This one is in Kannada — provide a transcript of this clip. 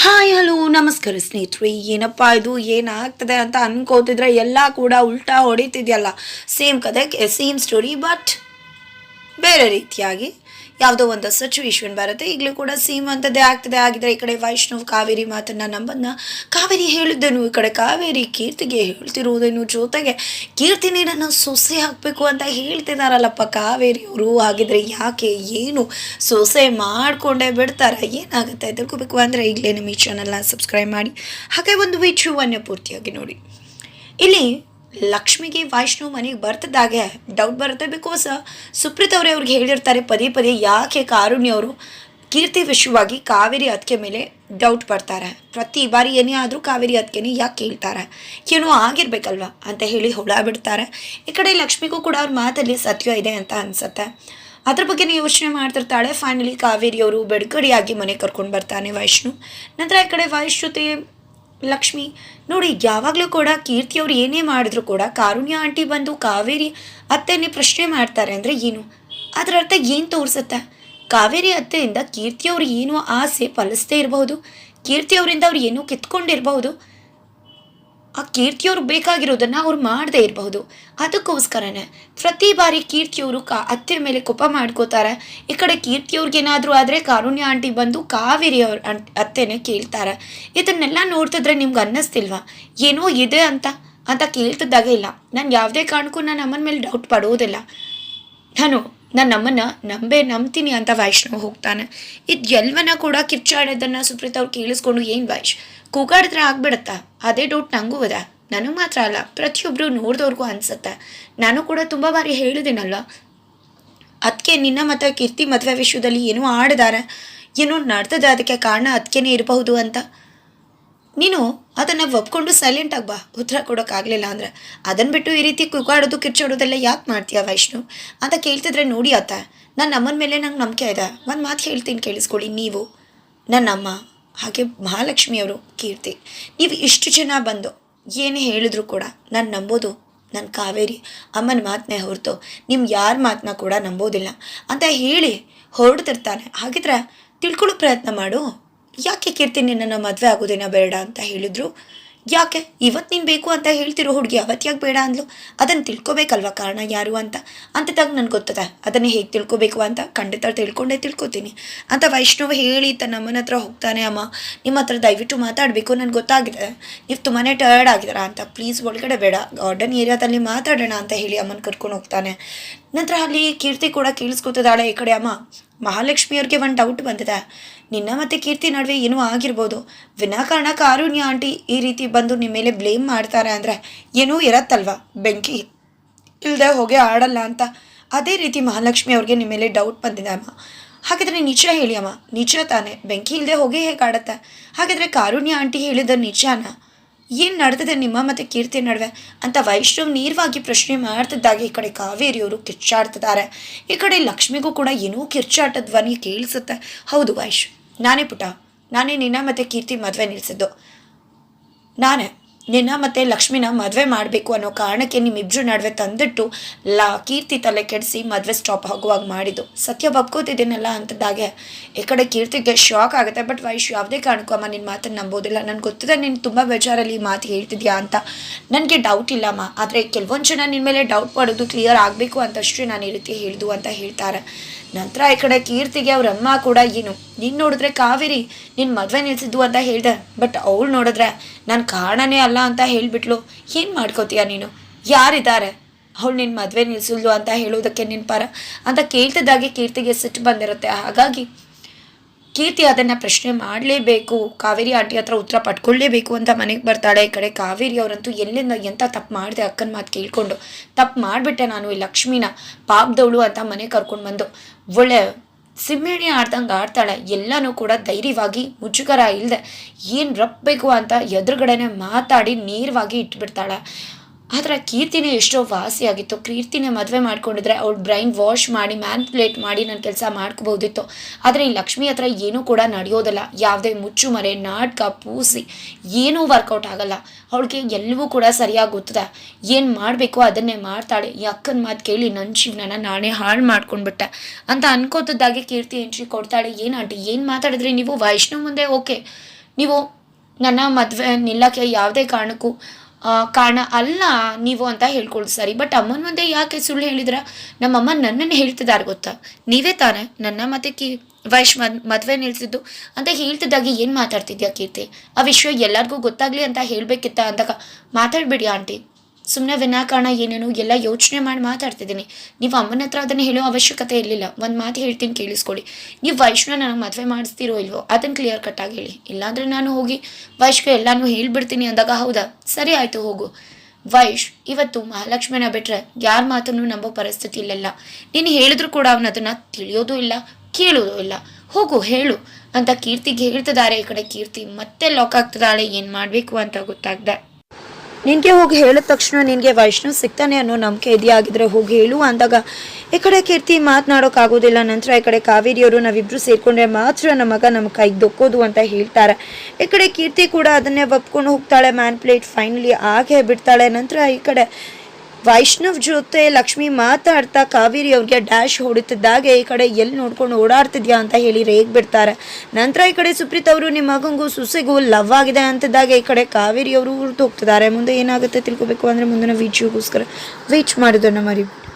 ಹಾಯ್ ಹಲೋ ನಮಸ್ಕಾರ ಸ್ನೇಹಿತರೆ. ಏನಪ್ಪ ಇದು ಏನಾಗ್ತದೆ ಅಂತ ಅನ್ಕೋತಿದ್ರೆ ಎಲ್ಲ ಕೂಡ ಉಲ್ಟಾ ಹೊಡಿತಿದೆಯಲ್ಲ. ಸೇಮ್ ಕತೆ, ಸೇಮ್ ಸ್ಟೋರಿ, ಬಟ್ ಬೇರೆ ರೀತಿಯಾಗಿ ಯಾವುದೋ ಒಂದು ಸಿಚುವೇಶನ್ ಬರುತ್ತೆ. ಈಗಲೂ ಕೂಡ ಸೇಮ್ ಅಂಥದ್ದೇ ಆಗ್ತದೆ. ಆಗಿದ್ರೆ ಈ ಕಡೆ ವೈಷ್ಣವ್ ಕಾವೇರಿ ಮಾತನ್ನ ನಂಬನ್ನ ಕಾವೇರಿ ಹೇಳಿದ್ದೇನು, ಈ ಕಡೆ ಕಾವೇರಿ ಕೀರ್ತಿಗೆ ಹೇಳ್ತಿರುವುದೇನು, ಜೊತೆಗೆ ಕೀರ್ತಿನೇ ನನ್ನ ಸೊಸೆ ಹಾಕಬೇಕು ಅಂತ ಹೇಳ್ತಿದಾರಲ್ಲಪ್ಪ ಕಾವೇರಿಯವರು. ಹಾಗಿದ್ರೆ ಯಾಕೆ, ಏನು ಸೊಸೆ ಮಾಡಿಕೊಂಡೇ ಬಿಡ್ತಾರೆ, ಏನಾಗುತ್ತೆ ತಿಳ್ಕೊಬೇಕು ಅಂದರೆ ಈಗಲೇ ನಮ್ಮ ಈ ಚಾನಲ್ನ ಸಬ್ಸ್ಕ್ರೈಬ್ ಮಾಡಿ, ಹಾಗೆ ಒಂದು ವಿಡಿಯೋವನ್ನು ಪೂರ್ತಿಯಾಗಿ ನೋಡಿ. ಇಲ್ಲಿ ಲಕ್ಷ್ಮಿಗೆ ವೈಷ್ಣವ್ ಮನೆಗೆ ಬರ್ತಿದ್ದಾಗೆ ಡೌಟ್ ಬರುತ್ತೆ. ಬಿಕಾಸ್ ಸುಪ್ರೀತ್ ಅವರೇ ಅವ್ರಿಗೆ ಹೇಳಿರ್ತಾರೆ ಪದೇ ಪದೇ, ಯಾಕೆ ಕಾರುಣ್ಯ ಅವರು ಕೀರ್ತಿ ವಿಷಯವಾಗಿ ಕಾವೇರಿ ಅದಕ್ಕೆ ಮೇಲೆ ಡೌಟ್ ಪಡ್ತಾರೆ. ಪ್ರತಿ ಬಾರಿ ಏನೇ ಆದರೂ ಕಾವೇರಿ ಅದಕ್ಕೇನೆ ಯಾಕೆ ಕೇಳ್ತಾರೆ, ಏನೋ ಆಗಿರ್ಬೇಕಲ್ವ ಅಂತ ಹೇಳಿ ಹೊಳ ಬಿಡ್ತಾರೆ. ಈ ಕಡೆ ಲಕ್ಷ್ಮಿಗೂ ಕೂಡ ಅವ್ರ ಮಾತಲ್ಲಿ ಸತ್ಯ ಇದೆ ಅಂತ ಅನ್ಸುತ್ತೆ. ಅದ್ರ ಬಗ್ಗೆ ಯೋಚನೆ ಮಾಡ್ತಿರ್ತಾಳೆ. ಫೈನಲಿ ಕಾವೇರಿಯವರು ಬೆಡ್ಕಡಿಯಾಗಿ ಮನೆ ಕರ್ಕೊಂಡು ಬರ್ತಾನೆ ವೈಷ್ಣು. ನಂತರ ಈ ಕಡೆ ವೈಶ್ ಜೊತೆ ಲಕ್ಷ್ಮಿ ನೋಡಿ, ಯಾವಾಗಲೂ ಕೂಡ ಕೀರ್ತಿಯವ್ರು ಏನೇ ಮಾಡಿದ್ರು ಕೂಡ ಕಾರುಣ್ಯ ಆಂಟಿ ಬಂದು ಕಾವೇರಿ ಅತ್ತೆನೇ ಪ್ರಶ್ನೆ ಮಾಡ್ತಾರೆ ಅಂದರೆ ಏನು, ಅದರ ಅರ್ಥ ಏನು ತೋರಿಸುತ್ತೆ? ಕಾವೇರಿ ಅತ್ತೆಯಿಂದ ಕೀರ್ತಿಯವ್ರು ಏನೋ ಆಸೆ ಫಲಿಸದೇ ಇರಬಹುದು, ಕೀರ್ತಿಯವರಿಂದ ಅವ್ರು ಏನೋ ಕಿತ್ಕೊಂಡಿರಬಹುದು, ಆ ಕೀರ್ತಿಯವ್ರು ಬೇಕಾಗಿರೋದನ್ನು ಅವ್ರು ಮಾಡದೇ ಇರಬಹುದು. ಅದಕ್ಕೋಸ್ಕರನೇ ಪ್ರತಿ ಬಾರಿ ಕೀರ್ತಿಯವರು ಅತ್ತೆ ಮೇಲೆ ಕೋಪ ಮಾಡ್ಕೋತಾರೆ. ಈ ಕಡೆ ಕೀರ್ತಿಯವ್ರಿಗೇನಾದರೂ ಆದರೆ ಕಾರುಣ್ಯ ಆಂಟಿ ಬಂದು ಕಾವೇರಿ ಅವ್ರ ಅತ್ತೆನೇ ಕೇಳ್ತಾರೆ. ಇದನ್ನೆಲ್ಲ ನೋಡ್ತಿದ್ರೆ ನಿಮ್ಗೆ ಅನ್ನಿಸ್ತಿಲ್ವಾ ಏನೋ ಇದೆ ಅಂತ ಅಂತ ಕೇಳ್ತಿದ್ದಾಗೆ ಇಲ್ಲ. ನಾನು ಯಾವುದೇ ಕಾರಣಕ್ಕೂ ನನ್ನ ಅಮ್ಮನ ಮೇಲೆ ಡೌಟ್ ಪಡೋದಿಲ್ಲ. ನನ್ನ ಅಮ್ಮನ ನಂಬ್ತೀನಿ ಅಂತ ವೈಷ್ಣವ್ ಹೋಗ್ತಾನೆ. ಇದು ಎಲ್ಲವನ್ನ ಕೂಡ ಕಿರ್ಚಾಡೋದನ್ನು ಸುಪ್ರೀತ್ ಅವ್ರು ಕೇಳಿಸ್ಕೊಂಡು, ಏನು ವೈಶ್ ಕೂಗಾಡಿದ್ರೆ ಆಗ್ಬಿಡತ್ತಾ, ಅದೇ ಡೌಟ್ ನನಗೂ ಇದೆ. ನನಗೆ ಮಾತ್ರ ಅಲ್ಲ, ಪ್ರತಿಯೊಬ್ಬರು ನೋಡಿದವ್ರಿಗೂ ಅನಿಸುತ್ತೆ. ನಾನು ಕೂಡ ತುಂಬ ಬಾರಿ ಹೇಳಿದ್ದೀನಲ್ವ, ಅದಕ್ಕೆ ನಿನ್ನ ಮತ್ತು ಕೀರ್ತಿ ಮದುವೆ ವಿಷಯದಲ್ಲಿ ಏನೋ ಆಡಿದಾರೆ, ಏನೋ ನಡ್ತದೆ, ಅದಕ್ಕೆ ಕಾರಣ ಅದಕ್ಕೇನೆ ಇರಬಹುದು ಅಂತ. ನೀನು ಅದನ್ನು ಒಪ್ಕೊಂಡು ಸೈಲೆಂಟ್ ಆಗಿ ಬಾ, ಉತ್ತರ ಕೊಡೋಕ್ಕಾಗಲಿಲ್ಲ ಅಂದರೆ. ಅದನ್ನು ಬಿಟ್ಟು ಈ ರೀತಿ ಕೂಗಾಡೋದು ಕಿರ್ಚಾಡೋದೆಲ್ಲ ಯಾಕೆ ಮಾಡ್ತೀಯ ವೈಷ್ಣು ಅಂತ ಕೇಳ್ತಿದ್ರೆ, ನೋಡಿ ಆತ ನನ್ನ ಅಮ್ಮನ ಮೇಲೆ ನಂಗೆ ನಂಬಿಕೆ ಇದೆ. ಒಂದು ಮಾತು ಹೇಳ್ತೀನಿ ಕೇಳಿಸ್ಕೊಳ್ಳಿ. ನೀವು ನನ್ನ ಅಮ್ಮ ಹಾಗೆ ಮಹಾಲಕ್ಷ್ಮಿಯವರು ಕೀರ್ತಿ, ನೀವು ಇಷ್ಟು ಜನ ಬಂದು ಏನೇ ಹೇಳಿದ್ರು ಕೂಡ ನಾನು ನಂಬೋದು ನನ್ನ ಕಾವೇರಿ ಅಮ್ಮನ ಮಾತನ್ನೇ ಹೊರತು ನಿಮ್ಮ ಯಾರ ಮಾತನ್ನ ಕೂಡ ನಂಬೋದಿಲ್ಲ ಅಂತ ಹೇಳಿ ಹೊರಡ್ತಿರ್ತಾನೆ. ಹಾಗಿದ್ರೆ ತಿಳ್ಕೊಳ್ಳೋ ಪ್ರಯತ್ನ ಮಾಡು. ಯಾಕೆ ಕೀರ್ತಿ ನಿನ್ನನ್ನು ಮದುವೆ ಆಗೋದೇನೋ ಬೇಡ ಅಂತ ಹೇಳಿದ್ರು? ಯಾಕೆ ಇವತ್ತು ನೀನು ಬೇಕು ಅಂತ ಹೇಳ್ತಿರೋ ಹುಡುಗಿ ಅವತ್ತು ಯಾಕೆ ಬೇಡ ಅಂದ್ಲು? ಅದನ್ನು ತಿಳ್ಕೊಬೇಕಲ್ವ ಕಾರಣ ಯಾರು ಅಂತ. ಅಂಥದ್ದಾಗ ನನಗೆ ಗೊತ್ತದೆ ಅದನ್ನೇ ಹೇಗೆ ತಿಳ್ಕೊಬೇಕು ಅಂತ. ಖಂಡಿತ ತಿಳ್ಕೊತೀನಿ ಅಂತ ವೈಷ್ಣವ್ ಹೇಳಿ ತನ್ನ ಅಮ್ಮನ ಹತ್ರ ಹೋಗ್ತಾನೆ. ಅಮ್ಮ, ನಿಮ್ಮ ಹತ್ರ ದಯವಿಟ್ಟು ಮಾತಾಡಬೇಕು, ನನಗೆ ಗೊತ್ತಾಗಿದೆ ನೀವು ತುಂಬಾ ಟಯರ್ಡ್ ಆಗಿದ್ದೀರಾ ಅಂತ, ಪ್ಲೀಸ್ ಒಳಗಡೆ ಬೇಡ, ಗಾರ್ಡನ್ ಏರಿಯಾದಲ್ಲಿ ಮಾತಾಡೋಣ ಅಂತ ಹೇಳಿ ಅಮ್ಮನ ಕರ್ಕೊಂಡು ಹೋಗ್ತಾನೆ. ನಂತರ ಅಲ್ಲಿ ಕೀರ್ತಿ ಕೂಡ ಕೇಳಿಸ್ಕೊತಿದ್ದಾಳೆ. ಈ ಕಡೆ ಅಮ್ಮ ಮಹಾಲಕ್ಷ್ಮಿಯವ್ರಿಗೆ ಒಂದು ಡೌಟ್ ಬಂದಿದೆ, ನಿನ್ನ ಮತ್ತು ಕೀರ್ತಿ ನಡುವೆ ಏನೂ ಆಗಿರ್ಬೋದು, ವಿನಾಕಾರಣ ಕಾರುಣ್ಯ ಆಂಟಿ ಈ ರೀತಿ ಬಂದು ನಿಮ್ಮ ಮೇಲೆ ಬ್ಲೇಮ್ ಮಾಡ್ತಾರೆ ಅಂದರೆ ಏನೂ ಇರತ್ತಲ್ವ, ಬೆಂಕಿ ಇಲ್ಲದೆ ಹೋಗಿ ಆಡಲ್ಲ ಅಂತ. ಅದೇ ರೀತಿ ಮಹಾಲಕ್ಷ್ಮಿ ಅವ್ರಿಗೆ ನಿಮ್ಮ ಮೇಲೆ ಡೌಟ್ ಬಂದಿದೆ ಅಮ್ಮ. ಹಾಗಿದ್ರೆ ನಿಜ ಹೇಳಿ ಅಮ್ಮ, ನಿಜ ತಾನೇ, ಬೆಂಕಿ ಇಲ್ಲದೆ ಹೋಗಿ ಹೇಗೆ ಆಡತ್ತೆ? ಹಾಗಿದ್ರೆ ಕಾರುಣ್ಯ ಆಂಟಿ ಹೇಳಿದ ನಿಜಾನ? ಏನು ನಡೆದಿದೆ ನಿಮ್ಮ ಮತ್ತು ಕೀರ್ತಿ ನಡುವೆ ಅಂತ ವೈಷ್ಣವ್ ನೇರವಾಗಿ ಪ್ರಶ್ನೆ ಮಾಡ್ತಿದ್ದಾಗ ಈ ಕಡೆ ಕಾವೇರಿಯವರು ಕಿರ್ಚಾಡ್ತಿದ್ದಾರೆ. ಈ ಕಡೆ ಲಕ್ಷ್ಮಿಗೂ ಕೂಡ ಏನೋ ಕಿರ್ಚಾಟ ಧ್ವನಿ ಕೇಳಿಸುತ್ತೆ. ಹೌದು ವೈಶ್, ನಾನೇ ಪುಟ, ನಾನೇ ನಿನ್ನ ಮತ್ತು ಕೀರ್ತಿ ಮದುವೆ ನಿಲ್ಲಿಸಿದ್ದು. ನಾನೇ ನಿನ್ನ ಮತ್ತು ಲಕ್ಷ್ಮಿನ ಮದುವೆ ಮಾಡಬೇಕು ಅನ್ನೋ ಕಾರಣಕ್ಕೆ ನಿಮ್ಮಿಬ್ರು ನಡುವೆ ತಂದಿಟ್ಟು ಕೀರ್ತಿ ತಲೆ ಕೆಡಿಸಿ ಮದುವೆ ಸ್ಟಾಪ್ ಆಗುವಾಗ ಮಾಡಿದ್ದು. ಸತ್ಯ ಒಪ್ಕೋತಿದ್ದೀನಲ್ಲ ಅಂತದಾಗೆ ಈ ಕಡೆ ಕೀರ್ತಿಗೆ ಶಾಕ್ ಆಗುತ್ತೆ. ಬಟ್ ವೈಶ್ ಯಾವುದೇ ಕಾರಣಕ್ಕೂ ಅಮ್ಮ ನಿನ್ನ ಮಾತನ್ನು ನಂಬೋದಿಲ್ಲ. ನನಗೆ ಗೊತ್ತಿದೆ ನೀನು ತುಂಬ ಬೇಜಾರಲ್ಲಿ ಈ ಮಾತು ಹೇಳ್ತಿದ್ಯಾ ಅಂತ, ನನಗೆ ಡೌಟ್ ಇಲ್ಲಮ್ಮ. ಆದರೆ ಕೆಲವೊಂದು ಜನ ನಿನ್ನ ಮೇಲೆ ಡೌಟ್ ಪಡೋದು ಕ್ಲಿಯರ್ ಆಗಬೇಕು ಅಂತಷ್ಟೇ ನಾನು ಈ ರೀತಿ ಹೇಳಿದ್ದು ಅಂತ ಹೇಳ್ತಾರೆ. ನಂತರ ಈ ಕಡೆ ಕೀರ್ತಿಗೆ ಅವ್ರ ಅಮ್ಮ ಕೂಡ, ಏನು ನೀನು ನೋಡಿದ್ರೆ ಕಾವೇರಿ ನಿನ್ನ ಮದುವೆ ನಿಲ್ಸಿದ್ದು ಅಂತ ಹೇಳಿದೆ, ಬಟ್ ಅವಳು ನೋಡಿದ್ರೆ ನನ್ನ ಕಾರಣನೇ ಅಲ್ಲ ಅಂತ ಹೇಳಿಬಿಟ್ಲು. ಏನು ಮಾಡ್ಕೋತೀಯ ನೀನು? ಯಾರಿದ್ದಾರೆ ಅವಳು ನಿನ್ನ ಮದುವೆ ನಿಲ್ಸಿದ್ಲು ಅಂತ ಹೇಳೋದಕ್ಕೆ ನಿನ್ನ ಪರ ಅಂತ ಕೇಳ್ತಿದ್ದಾಗೆ ಕೀರ್ತಿಗೆ ಸಿಟ್ಟು ಬಂದಿರುತ್ತೆ. ಹಾಗಾಗಿ ಕೀರ್ತಿ ಅದನ್ನು ಪ್ರಶ್ನೆ ಮಾಡಲೇಬೇಕು, ಕಾವೇರಿ ಆಂಟಿ ಹತ್ರ ಉತ್ತರ ಪಡ್ಕೊಳ್ಳೇಬೇಕು ಅಂತ ಮನೆಗೆ ಬರ್ತಾಳೆ. ಈ ಕಡೆ ಕಾವೇರಿ ಅವರಂತೂ ಎಲ್ಲಿಂದ ಎಂಥ ತಪ್ಪು ಮಾಡಿದೆ ಅಕ್ಕನ ಮಾತು ಕೇಳಿಕೊಂಡು, ತಪ್ಪು ಮಾಡಿಬಿಟ್ಟೆ ನಾನು ಈ ಲಕ್ಷ್ಮಿನ ಪಾಪದವಳು ಅಂತ ಮನೆ ಕರ್ಕೊಂಡು ಬಂದು ಒಳ್ಳೆ ಸಿಮ್ಮೇಣಿ ಆಡ್ದಂಗೆ ಆಡ್ತಾಳೆ. ಎಲ್ಲನೂ ಕೂಡ ಧೈರ್ಯವಾಗಿ ಮುಜುಗರ ಇಲ್ಲದೆ ಏನು ರಪ್ಪಬೇಕು ಅಂತ ಎದುರುಗಡೆನೆ ಮಾತಾಡಿ ನೇರವಾಗಿ ಇಟ್ಬಿಡ್ತಾಳೆ. ಆದರೆ ಕೀರ್ತಿನೇ ಎಷ್ಟೋ ವಾಸಿಯಾಗಿತ್ತು. ಕೀರ್ತಿನೇ ಮದುವೆ ಮಾಡ್ಕೊಂಡಿದ್ರೆ ಅವಳು ಬ್ರೈನ್ ವಾಶ್ ಮಾಡಿ ಮ್ಯಾನ್ಪುಲೇಟ್ ಮಾಡಿ ನನ್ನ ಕೆಲಸ ಮಾಡ್ಕೋಬೋದಿತ್ತು. ಆದರೆ ಈ ಲಕ್ಷ್ಮಿ ಹತ್ರ ಏನೂ ಕೂಡ ನಡೆಯೋದಿಲ್ಲ. ಯಾವುದೇ ಮುಚ್ಚುಮರೆ ನಾಟಕ ಪೂಸಿ ಏನೂ ವರ್ಕೌಟ್ ಆಗಲ್ಲ. ಅವಳಿಗೆ ಎಲ್ಲವೂ ಕೂಡ ಸರಿಯಾಗಿ ಗೊತ್ತದೆ, ಏನು ಮಾಡಬೇಕು ಅದನ್ನೇ ಮಾಡ್ತಾಳೆ. ಈ ಅಕ್ಕನ ಮಾತು ಕೇಳಿ ನನ್ನ ಜೀವನನ ನಾನೇ ಹಾಳು ಮಾಡ್ಕೊಂಡ್ಬಿಟ್ಟೆ ಅಂತ ಅನ್ಕೋತಿದ್ದಾಗೆ ಕೀರ್ತಿ ಎಂಟ್ರಿ ಕೊಡ್ತಾಳೆ. ಏನು ಆಂಟಿ ಏನು ಮಾತಾಡಿದ್ರಿ ನೀವು? ವೈಷ್ಣವ್ ಮುಂದೆ ಓಕೆ ನೀವು ನನ್ನ ಮದುವೆ ನಿಲ್ಲಕ್ಕೆ ಯಾವುದೇ ಕಾರಣಕ್ಕೂ ಕಾರಣ ಅಲ್ಲ ನೀವು ಅಂತ ಹೇಳ್ಕೊಳ್ಳಿ ಸರಿ. ಬಟ್ ಅಮ್ಮನ ಮುಂದೆ ಯಾಕೆ ಸುಳ್ಳು ಹೇಳಿದ್ರ? ನಮ್ಮಮ್ಮ ನನ್ನನ್ನು ಹೇಳ್ತಿದ್ದಾರೆ ಗೊತ್ತಾ? ನೀವೇ ತಾನೆ ನನ್ನ ಮತ್ತೆ ವೈಶ್ ಮದುವೆ ನಿಲ್ಸಿದ್ದು ಅಂತ ಹೇಳ್ತಿದ್ದಾಗೆ ಏನು ಮಾತಾಡ್ತಿದ್ಯಾ ಕೀರ್ತಿ? ಆ ವಿಷಯ ಎಲ್ಲರಿಗೂ ಗೊತ್ತಾಗ್ಲಿ ಅಂತ ಹೇಳಬೇಕಿತ್ತ ಅಂದಾಗ ಮಾತಾಡ್ಬೇಡಿ ಆಂಟಿ. ಸುಮ್ಮನೆ ವಿನಾಕಾರಣ ಏನೇನೋ ಎಲ್ಲ ಯೋಚನೆ ಮಾಡಿ ಮಾತಾಡ್ತಿದ್ದೀನಿ. ನೀವು ಅಮ್ಮನ ಹತ್ರ ಅದನ್ನು ಹೇಳೋ ಅವಶ್ಯಕತೆ ಇರಲಿಲ್ಲ. ಒಂದು ಮಾತು ಹೇಳ್ತೀನಿ ಕೇಳಿಸ್ಕೊಳ್ಳಿ. ನೀವು ವೈಷ್ಣ ನನಗೆ ಮದುವೆ ಮಾಡಿಸ್ತೀರೋ ಇಲ್ವೋ ಅದನ್ನು ಕ್ಲಿಯರ್ ಕಟ್ಟಾಗಿ ಹೇಳಿ. ಇಲ್ಲಾಂದರೆ ನಾನು ಹೋಗಿ ವೈಶ್ಗೆ ಎಲ್ಲನೂ ಹೇಳ್ಬಿಡ್ತೀನಿ ಅಂದಾಗ ಹೌದಾ ಸರಿ ಆಯಿತು ಹೋಗು. ವೈಶ್ ಇವತ್ತು ಮಹಾಲಕ್ಷ್ಮಿನ ಬಿಟ್ಟರೆ ಯಾರ ಮಾತನ್ನು ನಂಬೋ ಪರಿಸ್ಥಿತಿ ಇಲ್ಲೆಲ್ಲ. ನೀನು ಹೇಳಿದ್ರು ಕೂಡ ಅವನು ಅದನ್ನು ತಿಳಿಯೋದು ಇಲ್ಲ ಕೇಳೋದು ಇಲ್ಲ. ಹೋಗು ಹೇಳು ಅಂತ ಕೀರ್ತಿಗೆ ಹೇಳ್ತಿದ್ದಾರೆ. ಈ ಕಡೆ ಕೀರ್ತಿ ಮತ್ತೆ ಲಾಕ್ ಆಗ್ತಿದ್ದಾಳೆ. ಏನು ಮಾಡಬೇಕು ಅಂತ ಗೊತ್ತಾಗ್ದೆ. ನಿನಗೆ ಹೋಗಿ ಹೇಳಿದ ತಕ್ಷಣ ನಿನಗೆ ವೈಷ್ಣವ್ ಸಿಗ್ತಾನೆ ಅನ್ನೋ ನಂಬಿಕೆ ಇದೆಯಾಗಿದ್ರೆ ಹೋಗಿ ಹೇಳು ಅಂದಾಗ ಈ ಕಡೆ ಕೀರ್ತಿ ಮಾತನಾಡೋಕ್ಕಾಗೋದಿಲ್ಲ. ನಂತರ ಈ ಕಡೆ ಕಾವೇರಿಯವರು ನಾವಿಬ್ರು ಸೇರ್ಕೊಂಡ್ರೆ ಮಾತ್ರ ನಮ್ಮ ಮಗ ನಮ್ಮ ಕೈಗೆ ದೊಕ್ಕೋದು ಅಂತ ಹೇಳ್ತಾರೆ. ಈ ಕಡೆ ಕೀರ್ತಿ ಕೂಡ ಅದನ್ನೇ ಒಪ್ಕೊಂಡು ಹೋಗ್ತಾಳೆ. ಮ್ಯಾನ್ಪ್ಲೇಟ್ ಫೈನಲಿ ಆಗೇ ಬಿಡ್ತಾಳೆ. ನಂತರ ಈ ಕಡೆ ವೈಷ್ಣವ್ ಜೊತೆ ಲಕ್ಷ್ಮಿ ಮಾತಾಡ್ತಾ ಕಾವೇರಿ ಅವ್ರಿಗೆ ಡ್ಯಾಶ್ ಹೊಡಿತಿದ್ದಾಗೆ ಈ ಕಡೆ ಎಲ್ಲಿ ನೋಡ್ಕೊಂಡು ಓಡಾಡ್ತಿದ್ಯಾ ಅಂತ ಹೇಳಿ ರೇಗ್ ಬಿಡ್ತಾರೆ. ನಂತರ ಈ ಕಡೆ ಸುಪ್ರೀತ್ ಅವರು ನಿಮ್ಮ ಮಗಂಗೂ ಸುಸೆಗೂ ಲವ್ ಆಗಿದೆ ಅಂತಿದ್ದಾಗ ಈ ಕಡೆ ಕಾವೇರಿ ಅವರು ಹೊರಟು ಹೋಗ್ತಿದ್ದಾರೆ. ಮುಂದೆ ಏನಾಗುತ್ತೆ ತಿಳ್ಕೊಬೇಕು ಅಂದರೆ ಮುಂದಿನ ವಿಡಿಯೋಗೋಸ್ಕರ ವೇಟ್ ಮಾಡೋದನ್ನು ಮರಿಬೇಡಿ.